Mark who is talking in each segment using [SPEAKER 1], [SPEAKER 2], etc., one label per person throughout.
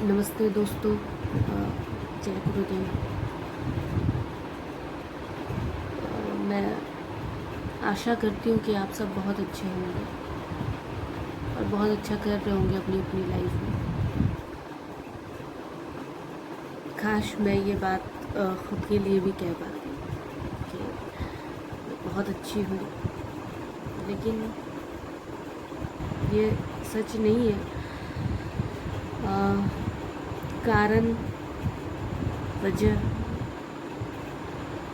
[SPEAKER 1] नमस्ते दोस्तों, जय गुरुदेव। मैं आशा करती हूँ कि आप सब बहुत अच्छे होंगे और बहुत अच्छा कर रहे होंगे अपनी अपनी लाइफ में। काश मैं ये बात खुद के लिए भी कह पाती कि मैं बहुत अच्छी हूँ, लेकिन ये सच नहीं है। कारण वजह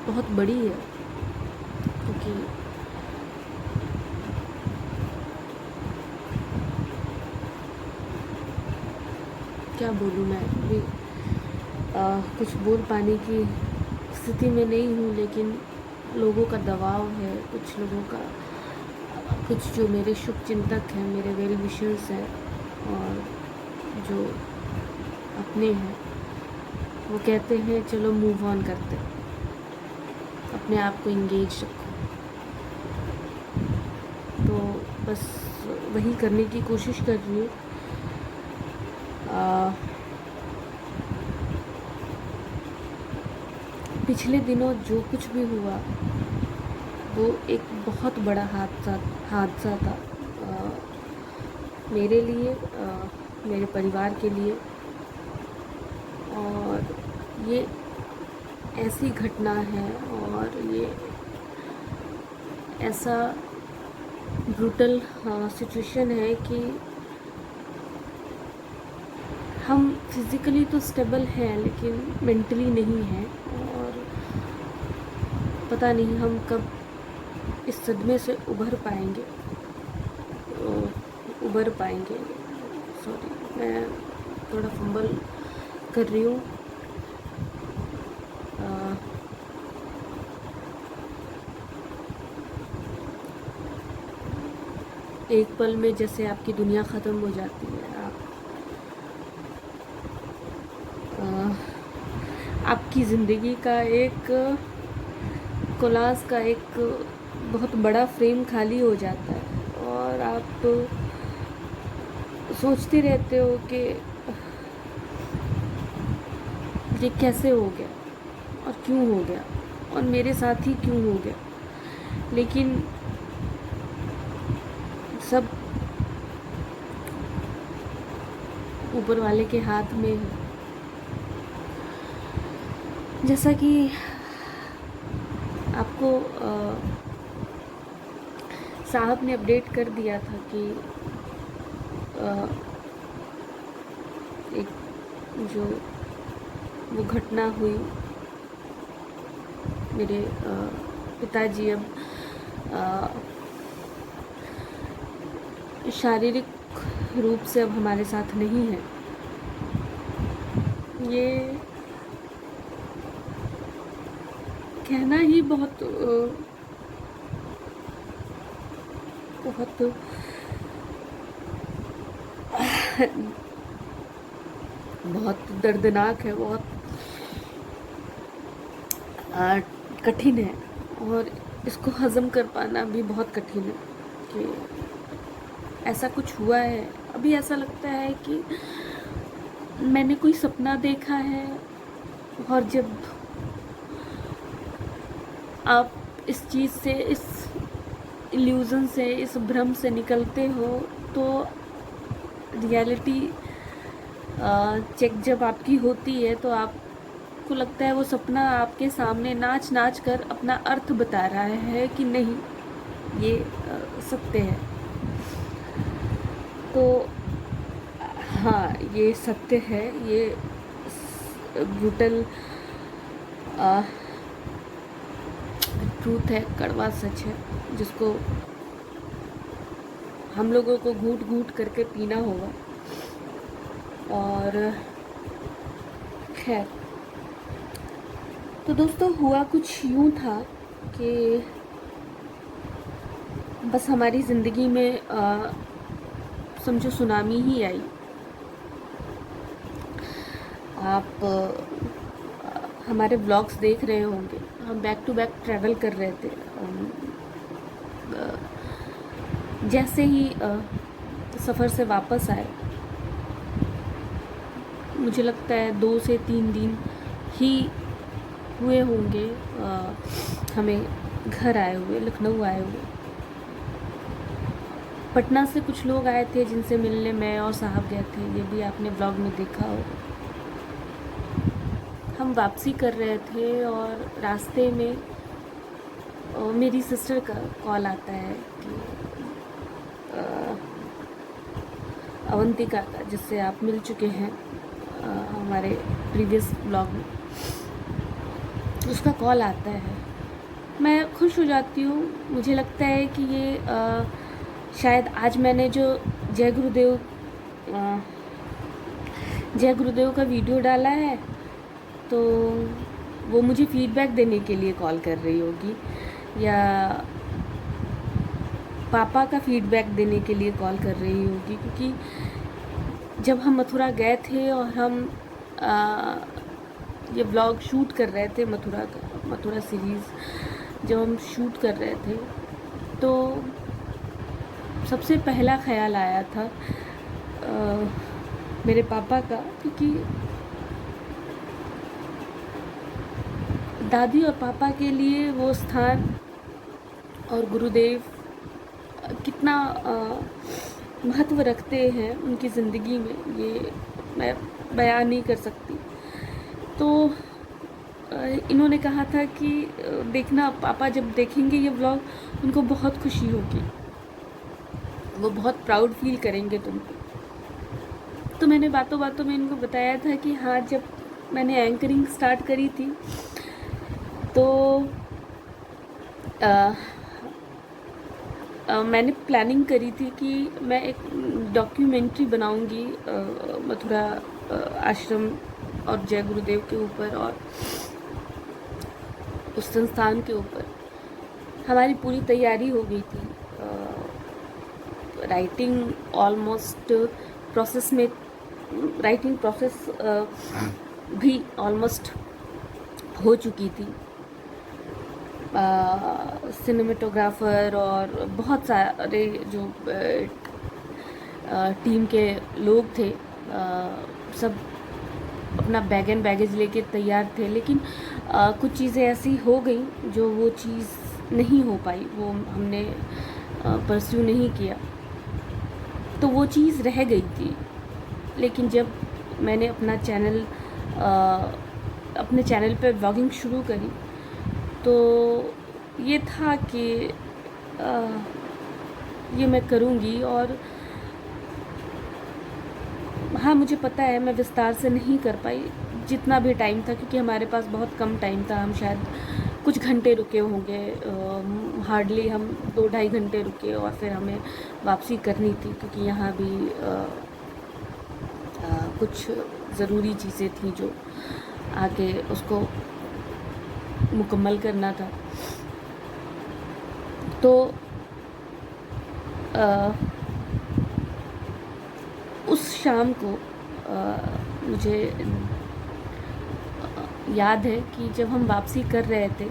[SPEAKER 1] बहुत बड़ी है, क्योंकि क्या बोलूँ मैं अभी कुछ बोल पाने की स्थिति में नहीं हूँ, लेकिन लोगों का दबाव है, कुछ लोगों का, कुछ जो मेरे शुभ चिंतक हैं, मेरे वेल विशर्स हैं और जो अपने हैं, वो कहते हैं चलो मूव ऑन करते हैं, अपने आप को इंगेज रखो। तो बस वही करने की कोशिश कर रही हूँ। पिछले दिनों जो कुछ भी हुआ वो एक बहुत बड़ा हादसा था, मेरे लिए, मेरे परिवार के लिए। और ये ऐसी घटना है और ये ऐसा ब्रूटल सिचुएशन है कि हम फिज़िकली तो स्टेबल हैं लेकिन मेंटली नहीं हैं, और पता नहीं हम कब इस सदमे से उभर पाएंगे। सॉरी, मैं थोड़ा फंबल कर रही हूँ। एक पल में जैसे आपकी दुनिया ख़त्म हो जाती है, आपकी ज़िंदगी का एक कोलाज का एक बहुत बड़ा फ्रेम खाली हो जाता है और आप सोचते रहते हो कि ये कैसे हो गया और क्यों हो गया और मेरे साथ ही क्यों हो गया। लेकिन सब ऊपर वाले के हाथ में है। जैसा कि आपको साहब ने अपडेट कर दिया था कि एक जो वो घटना हुई, मेरे पिताजी अब शारीरिक रूप से अब हमारे साथ नहीं है। ये कहना ही बहुत बहुत दर्दनाक है, बहुत कठिन है, और इसको हज़म कर पाना भी बहुत कठिन है कि ऐसा कुछ हुआ है। अभी ऐसा लगता है कि मैंने कोई सपना देखा है, और जब आप इस चीज़ से, इस इल्यूज़न से, इस भ्रम से निकलते हो, तो रियलिटी चेक जब आपकी होती है तो आपको लगता है वो सपना आपके सामने नाच नाच कर अपना अर्थ बता रहा है कि नहीं, ये सत्य है। तो हाँ, ये सत्य है, ये ब्रूटल ट्रूथ है, कड़वा सच है, जिसको हम लोगों को घूट घूट करके पीना होगा। और खैर, तो दोस्तों हुआ कुछ यूँ था कि बस हमारी ज़िंदगी में समझो सुनामी ही आई। आप हमारे ब्लॉग्स देख रहे होंगे, हम बैक टू बैक ट्रैवल कर रहे थे। जैसे ही सफ़र से वापस आए, मुझे लगता है 2 से 3 दिन ही हुए होंगे हमें घर आए हुए, लखनऊ आए हुए। पटना से कुछ लोग आए थे जिनसे मिलने मैं और साहब गए थे, ये भी आपने ब्लॉग में देखा हो। हम वापसी कर रहे थे और रास्ते में मेरी सिस्टर का कॉल आता है कि अवंतिका का, जिससे आप मिल चुके हैं हमारे प्रीवियस ब्लॉग में, उसका कॉल आता है। मैं खुश हो जाती हूँ। मुझे लगता है कि ये शायद आज मैंने जो जय गुरुदेव का वीडियो डाला है, तो वो मुझे फीडबैक देने के लिए कॉल कर रही होगी, या पापा का फीडबैक देने के लिए कॉल कर रही होगी। क्योंकि जब हम मथुरा गए थे और हम ये व्लॉग शूट कर रहे थे, मथुरा सीरीज़ जब हम शूट कर रहे थे, तो सबसे पहला ख्याल आया था मेरे पापा का, क्योंकि दादी और पापा के लिए वो स्थान और गुरुदेव कितना महत्व रखते हैं उनकी ज़िंदगी में, ये मैं बयान नहीं कर सकती। तो इन्होंने कहा था कि देखना पापा जब देखेंगे ये व्लॉग, उनको बहुत खुशी होगी, वो बहुत प्राउड फील करेंगे तुम पे। तो मैंने बातों बातों में इनको बताया था कि हाँ, जब मैंने एंकरिंग स्टार्ट करी थी तो मैंने प्लानिंग करी थी कि मैं एक डॉक्यूमेंट्री बनाऊंगी मथुरा आश्रम और जय गुरुदेव के ऊपर और उस संस्थान के ऊपर। हमारी पूरी तैयारी हो गई थी, राइटिंग ऑलमोस्ट प्रोसेस में, राइटिंग प्रोसेस भी ऑलमोस्ट हो चुकी थी। सिनेमेटोग्राफर और बहुत सारे जो टीम के लोग थे, सब अपना बैग एंड बैगेज लेके तैयार थे, लेकिन कुछ चीज़ें ऐसी हो गई जो वो चीज़ नहीं हो पाई, वो हमने परस्यू नहीं किया, तो वो चीज़ रह गई थी। लेकिन जब मैंने अपने चैनल पे व्लॉगिंग शुरू करी, तो ये था कि ये मैं करूँगी। और हाँ, मुझे पता है मैं विस्तार से नहीं कर पाई जितना भी टाइम था, क्योंकि हमारे पास बहुत कम टाइम था। हम शायद कुछ घंटे रुके होंगे, हार्डली हम 2-2.5 घंटे रुके, और फिर हमें वापसी करनी थी, क्योंकि यहाँ भी कुछ ज़रूरी चीज़ें थी जो आगे उसको मुकम्मल करना था। तो उस शाम को मुझे याद है कि जब हम वापसी कर रहे थे,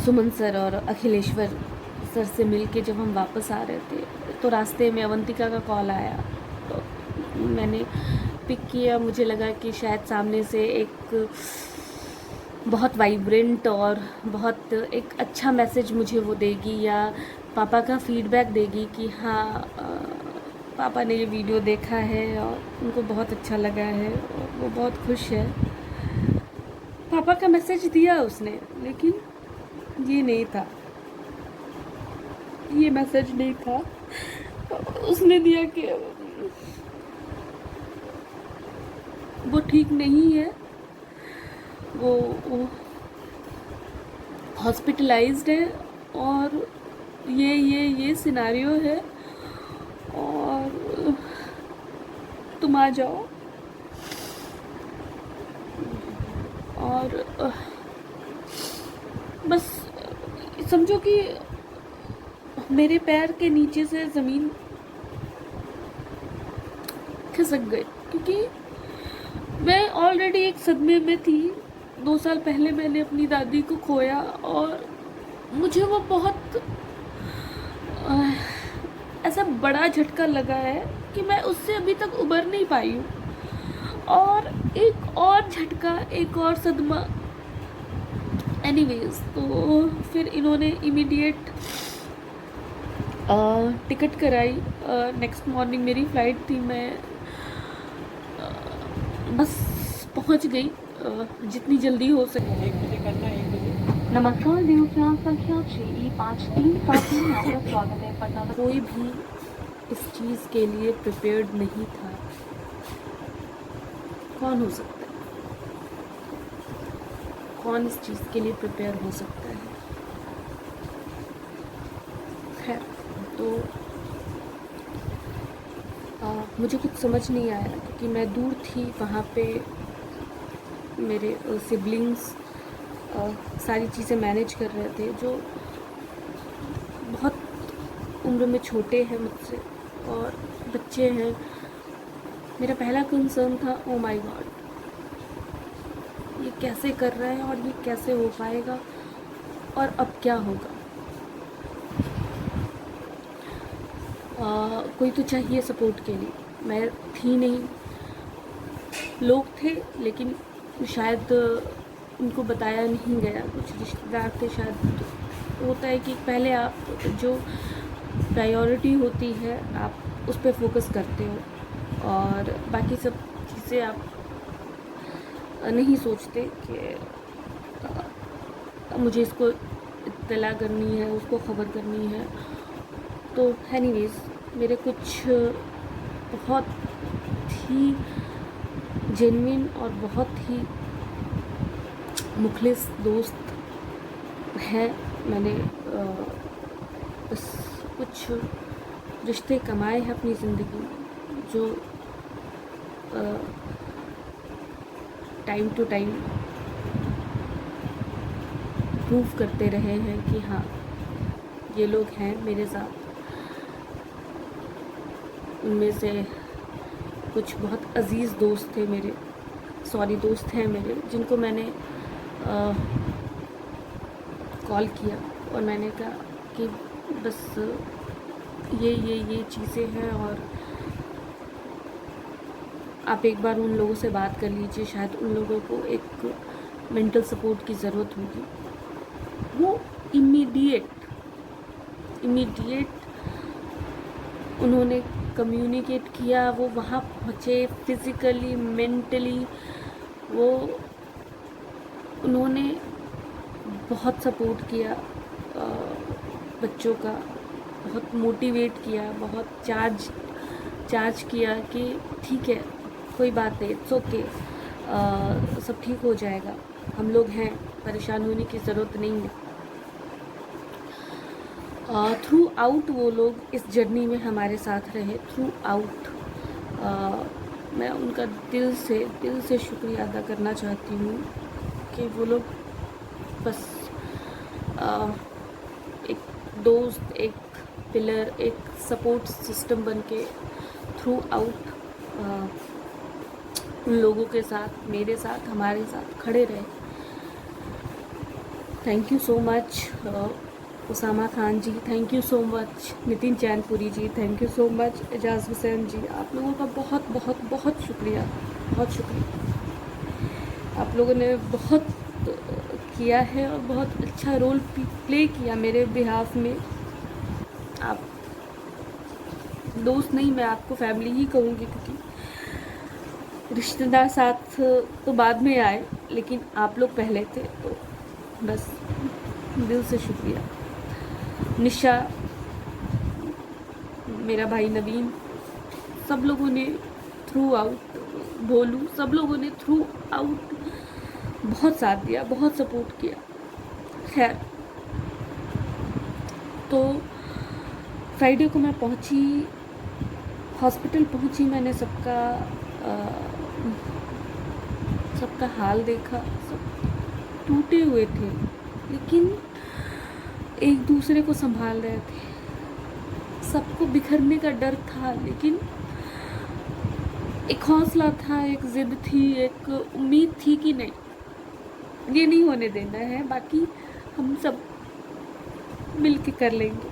[SPEAKER 1] सुमन सर और अखिलेश्वर सर से मिलके जब हम वापस आ रहे थे, तो रास्ते में अवंतिका का कॉल आया। तो मैंने पिक किया। मुझे लगा कि शायद सामने से एक बहुत वाइब्रेंट और बहुत एक अच्छा मैसेज मुझे वो देगी, या पापा का फीडबैक देगी कि हाँ, पापा ने ये वीडियो देखा है और उनको बहुत अच्छा लगा है और वो बहुत खुश है। पापा का मैसेज दिया उसने, लेकिन ये नहीं था, ये मैसेज नहीं था। उसने दिया कि वो ठीक नहीं है, वो हॉस्पिटलाइज्ड है, और ये सिनारियो है, और तुम आ जाओ। और बस समझो कि मेरे पैर के नीचे से ज़मीन खिसक गई, क्योंकि मैं ऑलरेडी एक सदमे में थी। 2 साल पहले मैंने अपनी दादी को खोया, और मुझे वो बहुत ऐसा बड़ा झटका लगा है कि मैं उससे अभी तक उबर नहीं पाई हूँ। और एक और झटका, एक और सदमा। एनीवेज, तो फिर इन्होंने इमीडिएट टिकट कराई। नेक्स्ट मॉर्निंग मेरी फ़्लाइट थी। मैं बस पहुंच गई जितनी जल्दी हो सके।
[SPEAKER 2] नमस्कार देवफ्राम संख्या 6E53 में आपका स्वागत है। पटना
[SPEAKER 1] कोई भी इस चीज़ के लिए प्रिपेयर्ड नहीं था। कौन हो सकता है? कौन इस चीज़ के लिए प्रिपेयर हो सकता है? खैर, तो मुझे कुछ समझ नहीं आया क्योंकि मैं दूर थी। वहाँ पे मेरे सिबलिंग्स सारी चीज़ें मैनेज कर रहे थे, जो बहुत उम्र में छोटे हैं मुझसे और बच्चे हैं। मेरा पहला कंसर्न था, ओ माय गॉड, ये कैसे कर रहे हैं और ये कैसे हो पाएगा और अब क्या होगा। कोई तो चाहिए सपोर्ट के लिए। मैं थी नहीं, लोग थे, लेकिन शायद उनको बताया नहीं गया। कुछ रिश्तेदार थे, शायद होता है कि पहले आप जो प्रायोरिटी होती है आप उस पर फोकस करते हो और बाकी सब चीज़ें आप नहीं सोचते कि मुझे इसको इत्तला करनी है, उसको ख़बर करनी है। तो एनीवेज, मेरे कुछ बहुत ही जेन्युइन और बहुत ही मुखलिस दोस्त हैं। मैंने बस कुछ रिश्ते कमाए हैं अपनी ज़िंदगी में, जो टाइम टू टाइम प्रूव करते रहे हैं कि हाँ, ये लोग हैं मेरे साथ। उनमें से कुछ बहुत अज़ीज़ दोस्त थे मेरे, दोस्त हैं मेरे, जिनको मैंने कॉल किया और मैंने कहा कि बस ये चीज़ें हैं और आप एक बार उन लोगों से बात कर लीजिए, शायद उन लोगों को एक मेंटल सपोर्ट की ज़रूरत होगी। वो इमीडिएट उन्होंने कम्युनिकेट किया। वो वहाँ पहुँचे, फिज़िकली, मेंटली वो उन्होंने बहुत सपोर्ट किया बच्चों का, बहुत मोटिवेट किया, बहुत चार्ज किया कि ठीक है, कोई बात नहीं, इट्स ओके, सब ठीक हो जाएगा, हम लोग हैं, परेशान होने की ज़रूरत नहीं है। थ्रू आउट वो लोग इस जर्नी में हमारे साथ रहे, थ्रू आउट। मैं उनका दिल से शुक्रिया अदा करना चाहती हूँ कि वो लोग बस एक दोस्त, एक पिलर, एक सपोर्ट सिस्टम बन के थ्रू आउट उन लोगों के साथ, मेरे साथ, हमारे साथ खड़े रहे। Thank you so much Usama Khan ji, thank you so much Nitin Chainpuri ji, thank you so much Ejaz Hussain ji. आप लोगों का बहुत बहुत बहुत शुक्रिया, बहुत शुक्रिया। आप लोगों ने बहुत किया है और बहुत अच्छा रोल प्ले किया मेरे बिहाफ में। आप दोस्त नहीं, मैं आपको फैमिली ही कहूँगी, क्योंकि रिश्तेदार साथ तो बाद में आए, लेकिन आप लोग पहले थे। तो बस दिल से शुक्रिया। निशा, मेरा भाई नवीन, सब लोगों ने थ्रू आउट, भोलू, सब लोगों ने थ्रू आउट बहुत साथ दिया, बहुत सपोर्ट किया। खैर, तो फ्राइडे को मैं पहुंची, हॉस्पिटल पहुंची। मैंने सबका हाल देखा। सब टूटे हुए थे, लेकिन एक दूसरे को संभाल रहे थे। सबको बिखरने का डर था, लेकिन एक हौसला था, एक जिद थी, एक उम्मीद थी कि नहीं, ये नहीं होने देना है, बाकी हम सब मिल के कर लेंगे।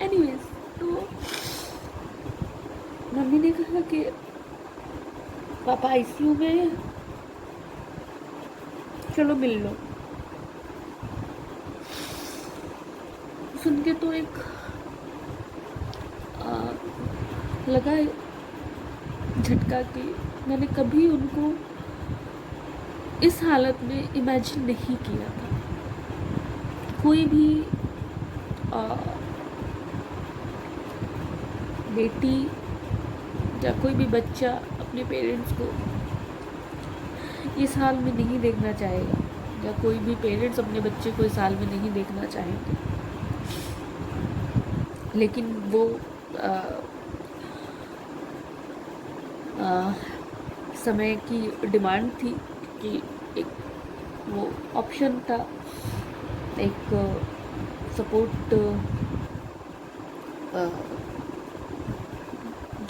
[SPEAKER 1] एनीवेज, तो मम्मी ने कहा कि पापा आईसीयू में हैं, चलो मिल लो। सुन के तो एक लगा झटका कि मैंने कभी उनको इस हालत में इमेजिन नहीं किया था। कोई भी बेटी या कोई भी बच्चा अपने पेरेंट्स को इस हाल में नहीं देखना चाहेगा, या कोई भी पेरेंट्स अपने बच्चे को इस हाल में नहीं देखना चाहेंगे। लेकिन वो समय की डिमांड थी कि एक वो ऑप्शन था, एक सपोर्ट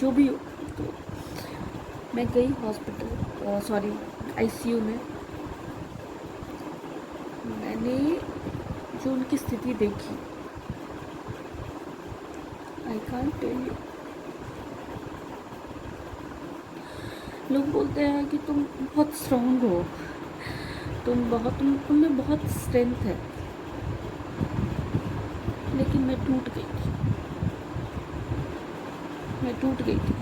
[SPEAKER 1] जो भी हो। तो मैं गई हॉस्पिटल, आईसीयू में। मैंने जो उनकी स्थिति देखी, आई कांट टेल यू। लोग बोलते हैं कि तुम बहुत स्ट्रॉन्ग हो, तुम में बहुत स्ट्रेंथ है, लेकिन मैं टूट गई थी।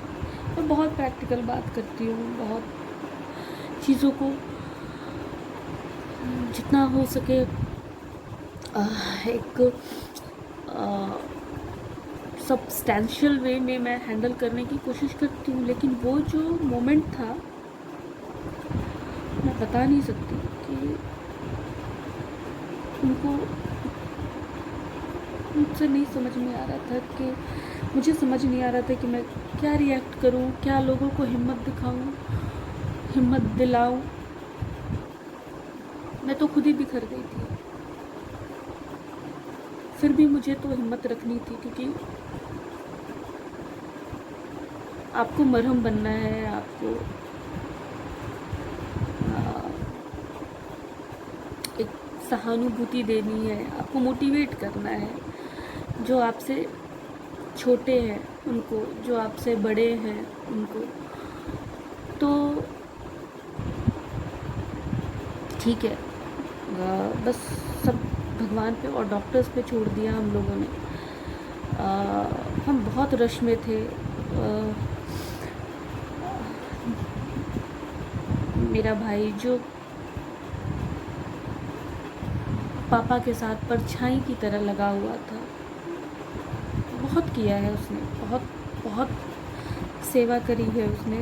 [SPEAKER 1] मैं बहुत प्रैक्टिकल बात करती हूँ, बहुत चीज़ों को जितना हो सके एक सब्सटेंशियल वे में मैं हैंडल करने की कोशिश करती हूँ। लेकिन वो जो मोमेंट था, मैं बता नहीं सकती कि उनको मुझसे नहीं समझ में आ रहा था कि मुझे समझ नहीं आ रहा था कि मैं क्या रिएक्ट करूं, क्या लोगों को हिम्मत दिखाऊं, हिम्मत दिलाऊं। मैं तो खुद ही बिखर गई थी। फिर भी मुझे तो हिम्मत रखनी थी, क्योंकि आपको मरहम बनना है, आपको एक सहानुभूति देनी है, आपको मोटिवेट करना है। जो आपसे छोटे हैं उनको, जो आपसे बड़े हैं उनको। तो ठीक है, बस सब भगवान पे और डॉक्टर्स पे छोड़ दिया हम लोगों ने। हम बहुत रश में थे। मेरा भाई जो पापा के साथ परछाई की तरह लगा हुआ था, बहुत किया है उसने, बहुत सेवा करी है उसने।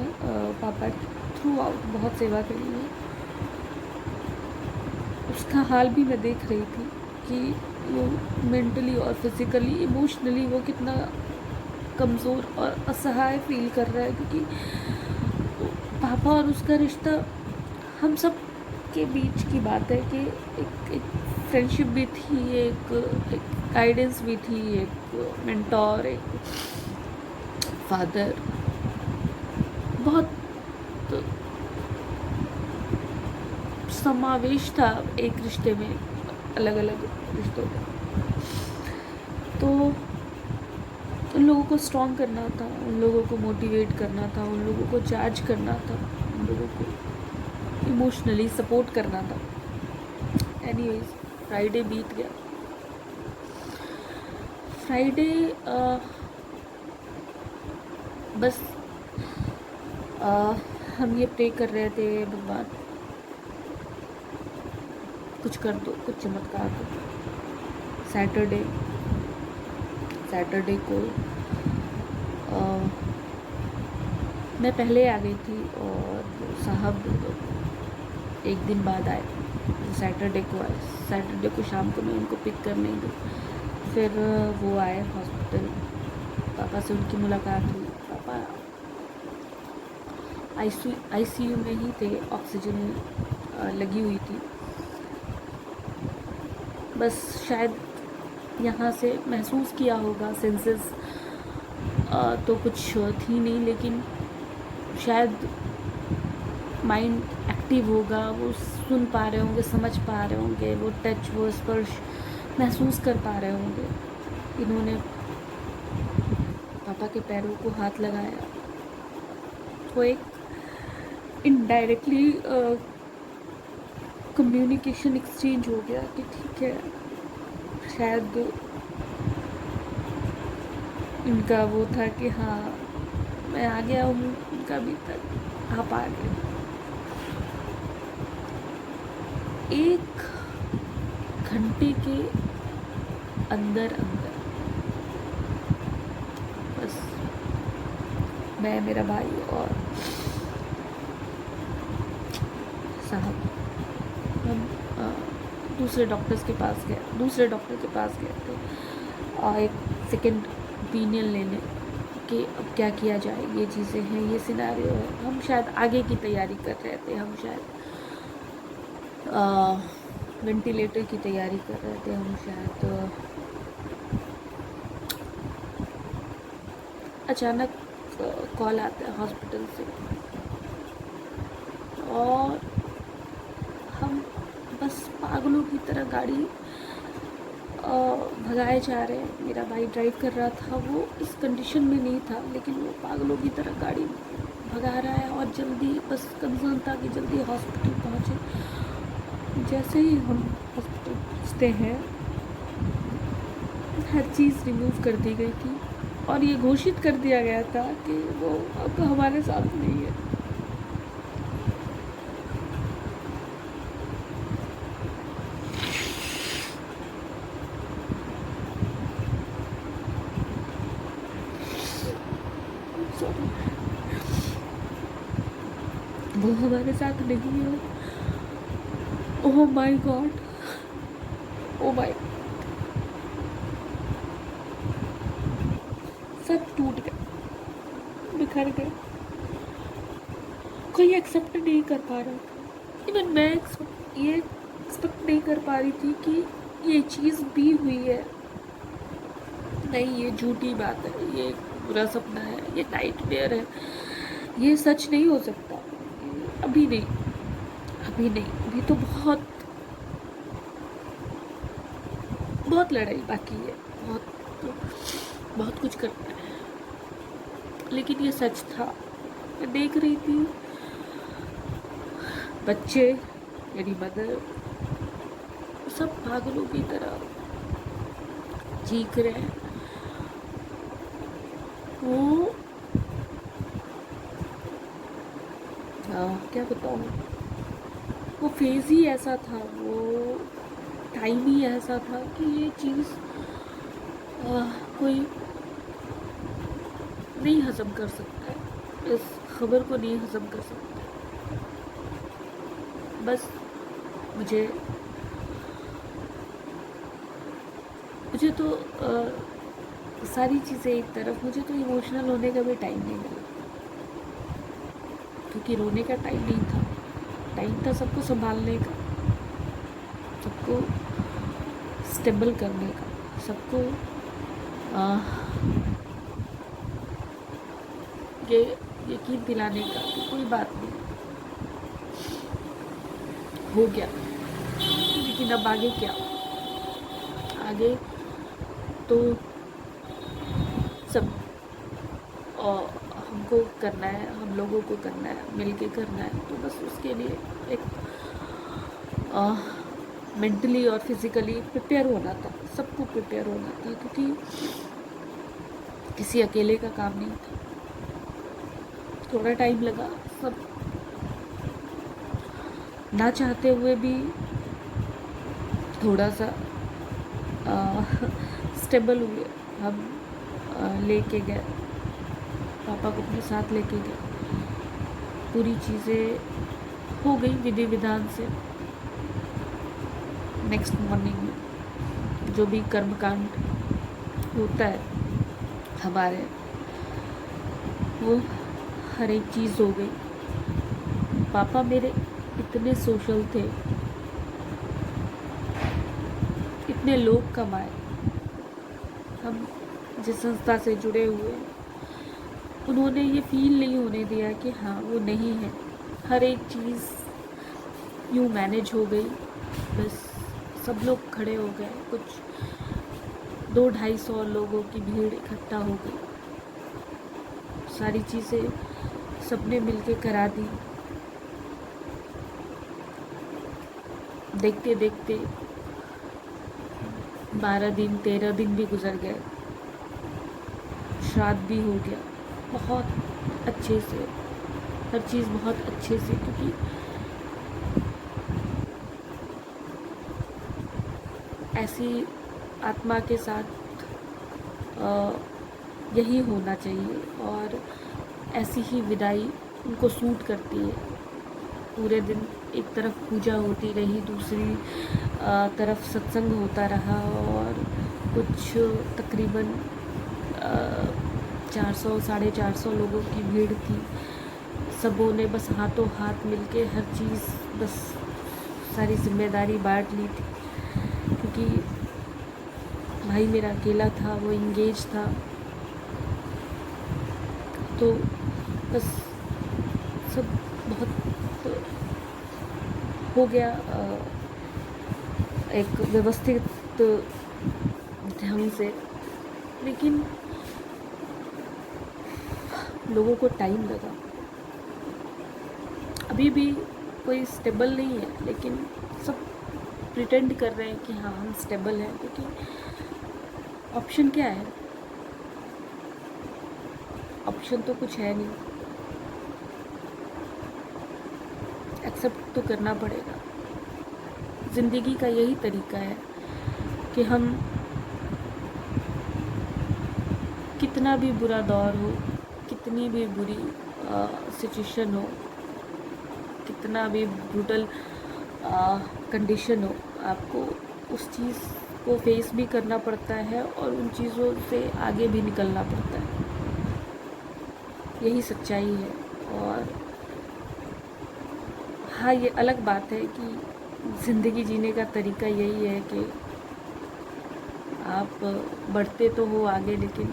[SPEAKER 1] पापा थ्रू आउट बहुत सेवा करी है। उसका हाल भी मैं देख रही थी कि वो मेंटली और फिज़िकली, इमोशनली वो कितना कमज़ोर और असहाय फील कर रहा है, क्योंकि पापा और उसका रिश्ता हम सब के बीच की बात है कि एक फ्रेंडशिप भी थी, एक गाइडेंस भी थी, एक मेंटोर, एक फादर, बहुत समावेश था एक रिश्ते में, अलग अलग रिश्तों का। तो उन लोगों को स्ट्रॉन्ग करना था, उन लोगों को मोटिवेट करना था, उन लोगों को चार्ज करना था, उन लोगों को इमोशनली सपोर्ट करना था। एनीवेज, फ्राइडे बीत गया। फ्राइडे बस हम ये प्रे कर रहे थे, भगवान कुछ कर दो, कुछ चमत्कार दो। सैटरडे को मैं पहले आ गई थी और साहब एक दिन बाद आए। सैटरडे को आए, सैटरडे को शाम को मैं उनको पिक करने गई। फिर वो आए हॉस्पिटल, पापा से उनकी मुलाकात हुई। पापा आईसीयू में ही थे, ऑक्सीजन लगी हुई थी। बस शायद यहाँ से महसूस किया होगा, सेंसेस तो कुछ थी नहीं, लेकिन शायद माइंड एक्टिव होगा, वो सुन पा रहे होंगे, समझ पा रहे होंगे, वो टच, वो स्पर्श महसूस कर पा रहे होंगे। इन्होंने पापा के पैरों को हाथ लगाया, वो एक इनडायरेक्टली कम्युनिकेशन एक्सचेंज हो गया कि ठीक है, शायद इनका वो था कि हाँ मैं आ गया हूँ, उनका भी तक आप आ गए। एक घंटे के अंदर अंदर बस मैं, मेरा भाई और साहब हम दूसरे डॉक्टर के पास गए थे एक सेकंड ओपिनियन लेने कि अब क्या किया जाए, ये चीज़ें हैं, ये सिनेरियो है। हम शायद आगे की तैयारी कर रहे थे, हम शायद वेंटिलेटर की तैयारी कर रहे थे, हम शायद अचानक कॉल आता है हॉस्पिटल से और हम बस पागलों की तरह गाड़ी भगाए जा रहे हैं। मेरा भाई ड्राइव कर रहा था, वो इस कंडीशन में नहीं था, लेकिन वो पागलों की तरह गाड़ी भगा रहा है और जल्दी बस कंसर्न था कि जल्दी हॉस्पिटल पहुँचे। जैसे ही हम हॉस्पिटल पहुँचते हैं, हर चीज़ रिमूव कर दी गई थी और ये घोषित कर दिया गया था कि वो अब हमारे साथ नहीं है। वो हमारे साथ नहीं है। Oh my God, oh my, सब टूट गए, बिखर गए। कोई एक्सेप्ट नहीं कर पा रहा था। इवन मैं ये एक्सपेक्ट नहीं कर पा रही थी कि ये चीज़ भी हुई है। नहीं, ये झूठी बात है, ये एक बुरा सपना है, ये नाइटमेयर है, ये सच नहीं हो सकता। अभी नहीं, अभी तो बहुत बहुत लड़ाई बाकी है, बहुत कुछ करना है। लेकिन ये सच था। मैं देख रही थी बच्चे, मेरी मदर, सब पागलों की तरह चीख रहे हैं। वो क्या बताऊँ, वो फेज़ ही ऐसा था, वो टाइम ही ऐसा था कि ये चीज़ कोई नहीं हज़म कर सकता है, इस खबर को नहीं हज़म कर सकता। बस मुझे तो सारी चीज़ें एक तरफ, मुझे तो इमोशनल होने का भी टाइम नहीं मिला, क्योंकि रोने का टाइम नहीं था। टाइम था सबको संभालने का, सबको स्टेबल करने का, सबको ये यकीन दिलाने का कि कोई बात नहीं, हो गया। लेकिन अब आगे क्या? आगे तो सब हमको करना है, हम लोगों को करना है, मिलके करना है। तो बस उसके लिए एक मेंटली और फिज़िकली प्रिपेयर होना था, सबको प्रिपेयर होना था, क्योंकि किसी अकेले का काम नहीं था। थोड़ा टाइम लगा, सब ना चाहते हुए भी थोड़ा सा स्टेबल हुए। हम लेके गए, पापा को अपने साथ लेके गए, पूरी चीज़ें हो गई विधि विधान से। नेक्स्ट मॉर्निंग में जो भी कर्मकांड होता है हमारे, वो हर एक चीज़ हो गई। पापा मेरे इतने सोशल थे, इतने लोग कमाए, हम जिस संस्था से जुड़े हुए, उन्होंने ये फील नहीं होने दिया कि हाँ वो नहीं है। हर एक चीज़ यूँ मैनेज हो गई। बस सब लोग खड़े हो गए, कुछ 200-250 लोगों की भीड़ इकट्ठा हो गई। सारी चीज़ें सबने मिलके करा दी। देखते देखते 12 दिन 13 दिन भी गुजर गए, श्राद्ध भी हो गया बहुत अच्छे से, हर चीज़ बहुत अच्छे से, क्योंकि ऐसी आत्मा के साथ यही होना चाहिए और ऐसी ही विदाई उनको सूट करती है। पूरे दिन एक तरफ पूजा होती रही, दूसरी तरफ सत्संग होता रहा और कुछ तकरीबन 400 450 लोगों की भीड़ थी। सबों ने बस हाथों हाथ मिलके हर चीज़, बस सारी जिम्मेदारी बांट ली थी, क्योंकि भाई मेरा अकेला था, वो इंगेज था, तो बस सब बहुत हो गया एक व्यवस्थित ढंग से, लेकिन लोगों को टाइम लगा। अभी भी कोई स्टेबल नहीं है, लेकिन सब प्रिटेंड कर रहे हैं कि हाँ हम स्टेबल हैं, क्योंकि ऑप्शन क्या है? ऑप्शन तो कुछ है नहीं, एक्सेप्ट तो करना पड़ेगा। ज़िंदगी का यही तरीका है कि हम कितना भी बुरा दौर हो, कितनी भी बुरी सिचुएशन हो, कितना भी ब्रूटल कंडीशन हो, आपको उस चीज़ को फेस भी करना पड़ता है और उन चीज़ों से आगे भी निकलना पड़ता है। यही सच्चाई है। और हाँ, ये अलग बात है कि ज़िंदगी जीने का तरीका यही है कि आप बढ़ते तो हो आगे, लेकिन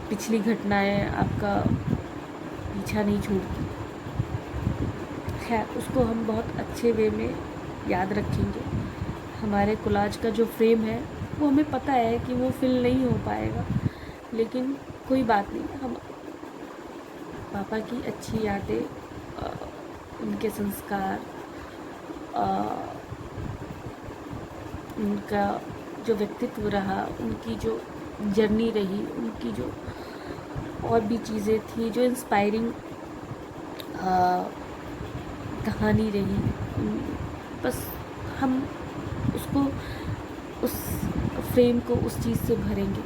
[SPEAKER 1] पिछली घटनाएं आपका पीछा नहीं छोड़ती। खैर, उसको हम बहुत अच्छे वे में याद रखेंगे। हमारे कोलाज का जो फ्रेम है वो हमें पता है कि वो फिल नहीं हो पाएगा, लेकिन कोई बात नहीं। हम पापा की अच्छी यादें, उनके संस्कार, उनका जो व्यक्तित्व रहा, उनकी जो जर्नी रही, उनकी जो और भी चीज़ें थी, जो इंस्पायरिंग कहानी रही, बस हम उसको, उस फ्रेम को उस चीज़ से भरेंगे।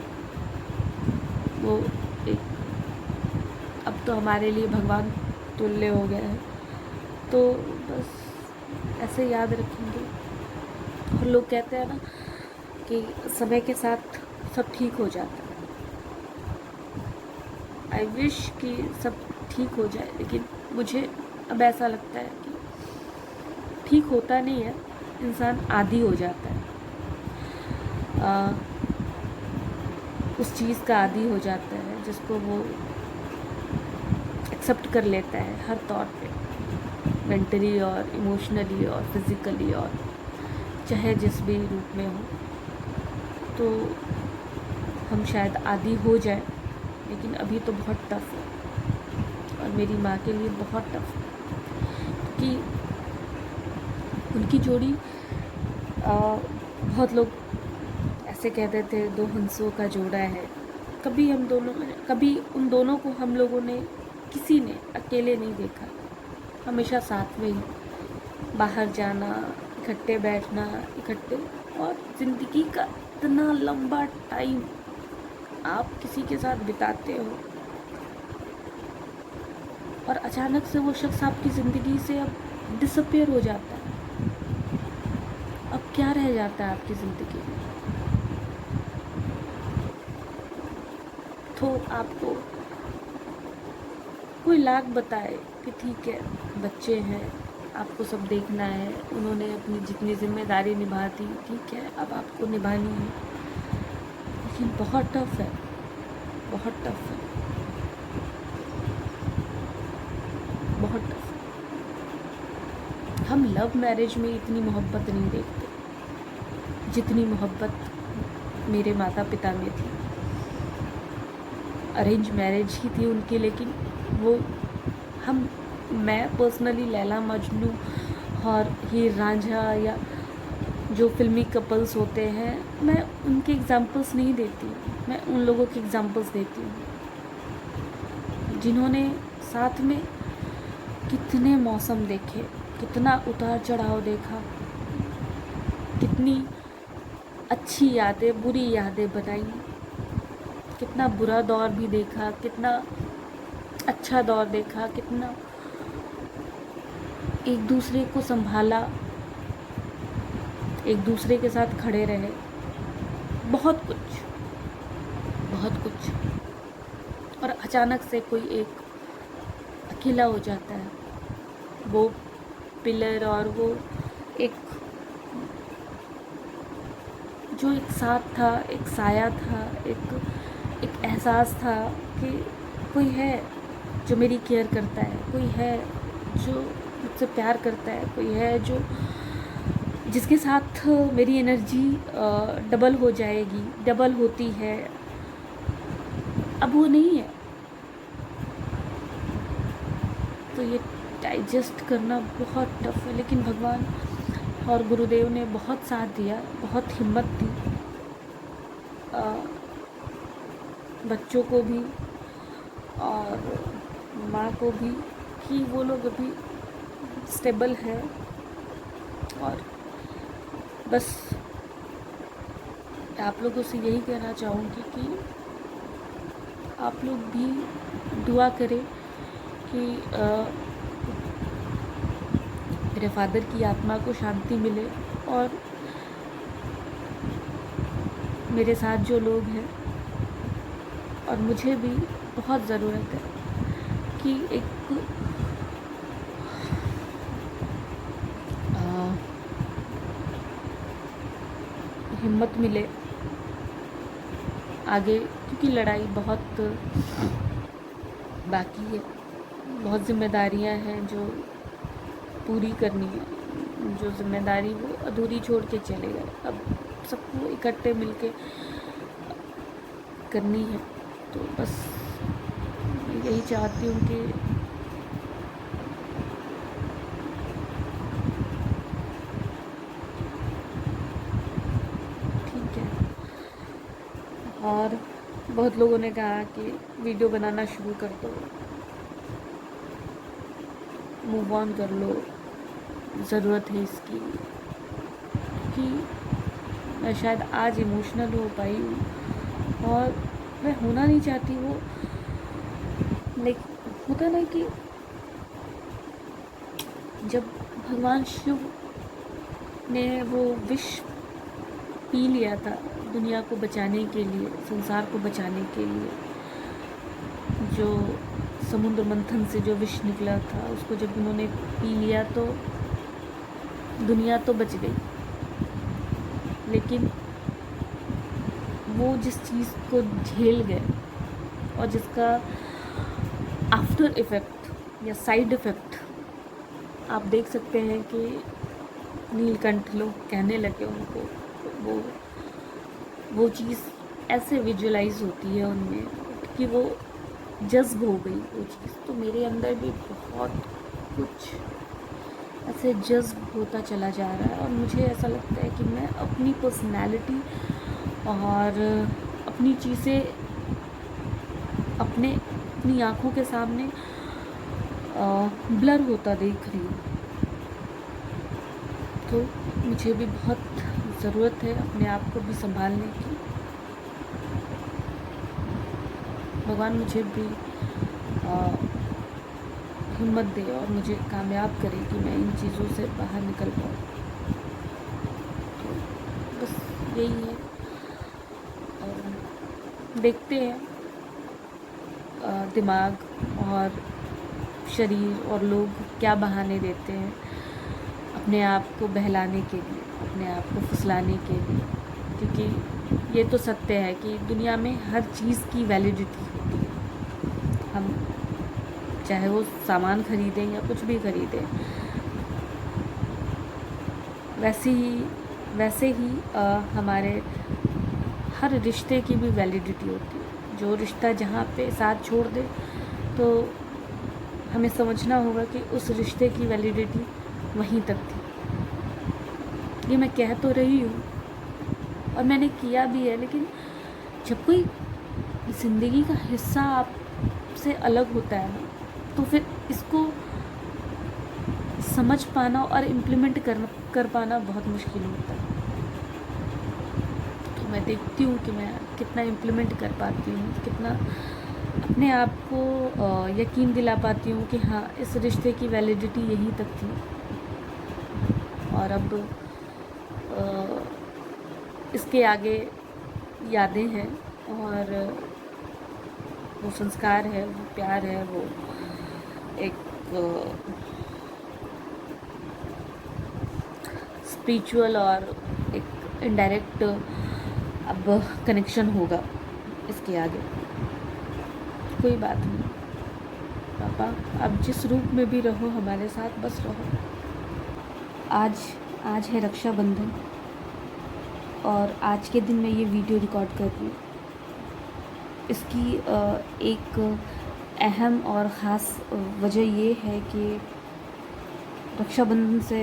[SPEAKER 1] वो एक अब तो हमारे लिए भगवान तुल्य हो गया है, तो बस ऐसे याद रखेंगे। और लोग कहते हैं ना कि समय के साथ सब ठीक हो जाता है। आई विश कि सब ठीक हो जाए, लेकिन मुझे अब ऐसा लगता है कि ठीक होता नहीं है, इंसान आदी हो जाता है, उस चीज़ का आदी हो जाता है जिसको वो एक्सेप्ट कर लेता है हर तौर पे, मेंटली और इमोशनली और फिज़िकली, और चाहे जिस भी रूप में हो। तो हम शायद आदी हो जाए, लेकिन अभी तो बहुत टफ है, और मेरी माँ के लिए बहुत टफ है, क्योंकि उनकी जोड़ी, बहुत लोग ऐसे कहते थे दो हंसों का जोड़ा है। कभी उन दोनों को हम लोगों ने, किसी ने अकेले नहीं देखा, हमेशा साथ में ही बाहर जाना, इकट्ठे बैठना, इकट्ठे, और ज़िंदगी का इतना लंबा टाइम आप किसी के साथ बिताते हो और अचानक से वो शख्स आपकी ज़िंदगी से अब डिसअपियर हो जाता है। अब क्या रह जाता है आपकी ज़िंदगी में? तो आपको कोई लाख बताए कि ठीक है, बच्चे हैं, आपको सब देखना है, उन्होंने अपनी जितनी जिम्मेदारी निभा दी, ठीक है, अब आपको निभानी है, लेकिन बहुत टफ है, बहुत टफ है, बहुत टफ है। हम लव मैरिज में इतनी मोहब्बत नहीं देखते जितनी मोहब्बत मेरे माता पिता में थी। अरेंज मैरिज ही थी उनकी, लेकिन वो मैं पर्सनली लैला मजनू और हीर रांझा या जो फिल्मी कपल्स होते हैं, मैं उनके एग्जाम्पल्स नहीं देती हूँ, मैं उन लोगों के एग्जाम्पल्स देती हूँ जिन्होंने साथ में कितने मौसम देखे, कितना उतार चढ़ाव देखा, कितनी अच्छी यादें बुरी यादें बनाई, कितना बुरा दौर भी देखा, कितना अच्छा दौर देखा, कितना एक दूसरे को संभाला, एक दूसरे के साथ खड़े रहे, बहुत कुछ बहुत कुछ। और अचानक से कोई एक अकेला हो जाता है, वो पिलर और वो एक जो एक साथ था, एक साया था, एक एहसास था कि कोई है जो मेरी केयर करता है, कोई है जो मुझसे प्यार करता है, कोई है जो जिसके साथ मेरी एनर्जी डबल हो जाएगी, डबल होती है। अब वो नहीं है, तो ये डाइजेस्ट करना बहुत टफ है, लेकिन भगवान और गुरुदेव ने बहुत साथ दिया, बहुत हिम्मत दी बच्चों को भी और माँ को भी, कि वो लोग अभी स्टेबल है। और बस आप लोगों से यही कहना चाहूँगी कि आप लोग भी दुआ करें कि मेरे फादर की आत्मा को शांति मिले, और मेरे साथ जो लोग हैं और मुझे भी बहुत ज़रूरत है कि एक हिम्मत मिले आगे, क्योंकि लड़ाई बहुत बाकी है, बहुत जिम्मेदारियां हैं जो पूरी करनी है, जो जिम्मेदारी वो अधूरी छोड़ के चले गए, अब सबको इकट्ठे मिलके करनी है। तो बस यही चाहती हूँ कि ठीक है। और बहुत लोगों ने कहा कि वीडियो बनाना शुरू कर दो, मूव ऑन कर लो, ज़रूरत है इसकी, कि मैं शायद आज इमोशनल हो पाई हूँ और मैं होना नहीं चाहती वो, लेकिन होता ना कि जब भगवान शिव ने वो विष पी लिया था दुनिया को बचाने के लिए, संसार को बचाने के लिए, जो समुद्र मंथन से जो विष निकला था उसको जब उन्होंने पी लिया तो दुनिया तो बच गई, लेकिन वो जिस चीज़ को झेल गए और जिसका आफ्टर इफ़ेक्ट या साइड इफ़ेक्ट आप देख सकते हैं कि नीलकंठ लोग कहने लगे उनको, वो चीज़ ऐसे विजुअलाइज होती है उनमें कि वो जज्ब हो गई वो चीज़। तो मेरे अंदर भी बहुत कुछ ऐसे जज्ब होता चला जा रहा है, और मुझे ऐसा लगता है कि मैं अपनी पर्सनैलिटी और अपनी चीज़ें अपनी आँखों के सामने ब्लर होता देख रही हूँ। तो मुझे भी बहुत ज़रूरत है अपने आप को भी संभालने की। भगवान मुझे भी हिम्मत दे और मुझे कामयाब करे कि मैं इन चीज़ों से बाहर निकल पाऊँ। तो बस यही है, और देखते हैं दिमाग और शरीर और लोग क्या बहाने देते हैं अपने आप को बहलाने के लिए, अपने आप को फुसलाने के लिए, क्योंकि ये तो सत्य है कि दुनिया में हर चीज़ की वैलिडिटी होती है। हम चाहे वो सामान खरीदें या कुछ भी खरीदें, वैसे ही हमारे हर रिश्ते की भी वैलिडिटी होती है। जो रिश्ता जहाँ पे साथ छोड़ दे तो हमें समझना होगा कि उस रिश्ते की वैलिडिटी वहीं तक थी। ये मैं कह तो रही हूँ और मैंने किया भी है, लेकिन जब कोई ज़िंदगी का हिस्सा आपसे अलग होता है ना, तो फिर इसको समझ पाना और इम्प्लीमेंट कर पाना बहुत मुश्किल होता है। तो मैं देखती हूँ कि मैं कितना इम्प्लीमेंट कर पाती हूँ, कितना अपने आप को यकीन दिला पाती हूँ कि हाँ, इस रिश्ते की वैलिडिटी यहीं तक थी और अब इसके आगे यादें हैं और वो संस्कार है, वो प्यार है, वो एक स्पिरिचुअल और एक इनडायरेक्ट अब कनेक्शन होगा इसके आगे। कोई बात नहीं पापा, अब जिस रूप में भी रहो हमारे साथ बस रहो। आज है रक्षाबंधन और आज के दिन मैं ये वीडियो रिकॉर्ड कर रही हूँ। इसकी एक अहम और ख़ास वजह ये है कि रक्षाबंधन से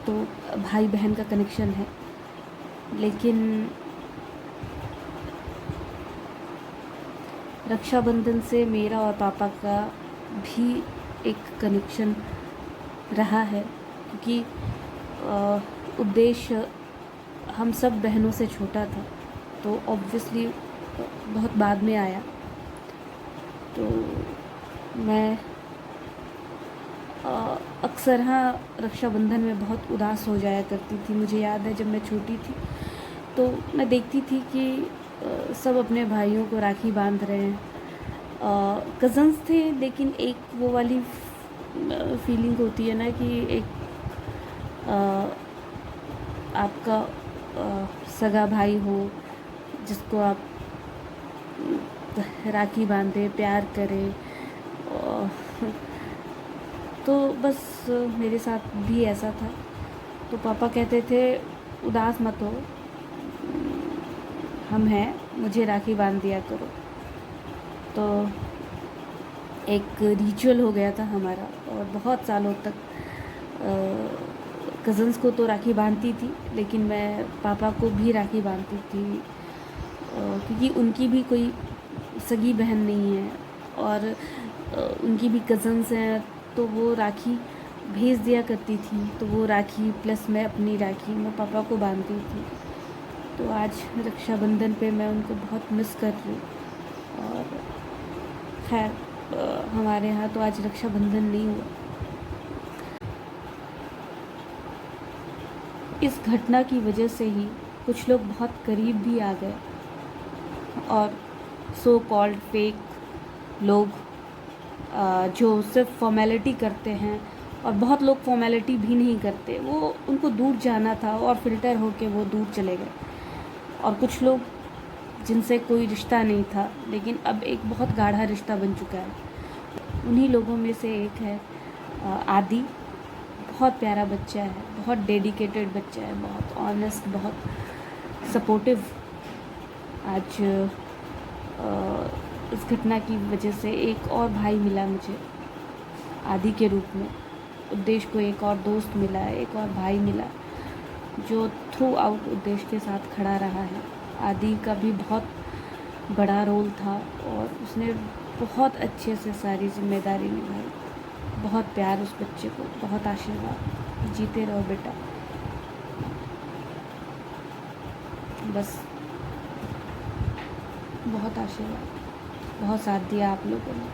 [SPEAKER 1] तो भाई बहन का कनेक्शन है, लेकिन रक्षाबंधन से मेरा और पापा का भी एक कनेक्शन रहा है, क्योंकि उद्देश्य हम सब बहनों से छोटा था, तो ऑब्वियसली बहुत बाद में आया। तो मैं अक्सर हाँ रक्षाबंधन में बहुत उदास हो जाया करती थी। मुझे याद है जब मैं छोटी थी तो मैं देखती थी कि सब अपने भाइयों को राखी बांध रहे हैं। कज़न्स थे, लेकिन एक वो वाली फीलिंग होती है ना कि एक आपका सगा भाई हो जिसको आप राखी बांधे, प्यार करे। तो बस मेरे साथ भी ऐसा था। तो पापा कहते थे उदास मत हो, हम हैं, मुझे राखी बांध दिया करो। तो एक रिचुअल हो गया था हमारा और बहुत सालों तक कज़न्स को तो राखी बांधती थी, लेकिन मैं पापा को भी राखी बांधती थी, क्योंकि उनकी भी कोई सगी बहन नहीं है और उनकी भी कज़न्स हैं, तो वो राखी भेज दिया करती थी। तो वो राखी प्लस मैं अपनी राखी मैं पापा को बांधती थी। तो आज रक्षाबंधन पे मैं उनको बहुत मिस कर रही हूँ। और खैर हमारे यहाँ तो आज रक्षाबंधन नहीं हुआ। इस घटना की वजह से ही कुछ लोग बहुत करीब भी आ गए और सो कॉल्ड फेक लोग जो सिर्फ फॉर्मेलिटी करते हैं, और बहुत लोग फॉर्मेलिटी भी नहीं करते, वो उनको दूर जाना था और फ़िल्टर होके वो दूर चले गए। और कुछ लोग जिनसे कोई रिश्ता नहीं था, लेकिन अब एक बहुत गाढ़ा रिश्ता बन चुका है। उन्हीं लोगों में से एक है आदि। बहुत प्यारा बच्चा है, बहुत डेडिकेटेड बच्चा है, बहुत ऑनेस्ट, बहुत सपोर्टिव। आज इस घटना की वजह से एक और भाई मिला मुझे आदि के रूप में। उद्देश्य को एक और दोस्त मिला, एक और भाई मिला जो थ्रू आउट उद्देश्य के साथ खड़ा रहा है। आदि का भी बहुत बड़ा रोल था और उसने बहुत अच्छे से सारी जिम्मेदारी निभाई। बहुत प्यार उस बच्चे को, बहुत आशीर्वाद। जीते रहो बेटा। बस बहुत आशीर्वाद, बहुत साथ दिया आप लोगों ने।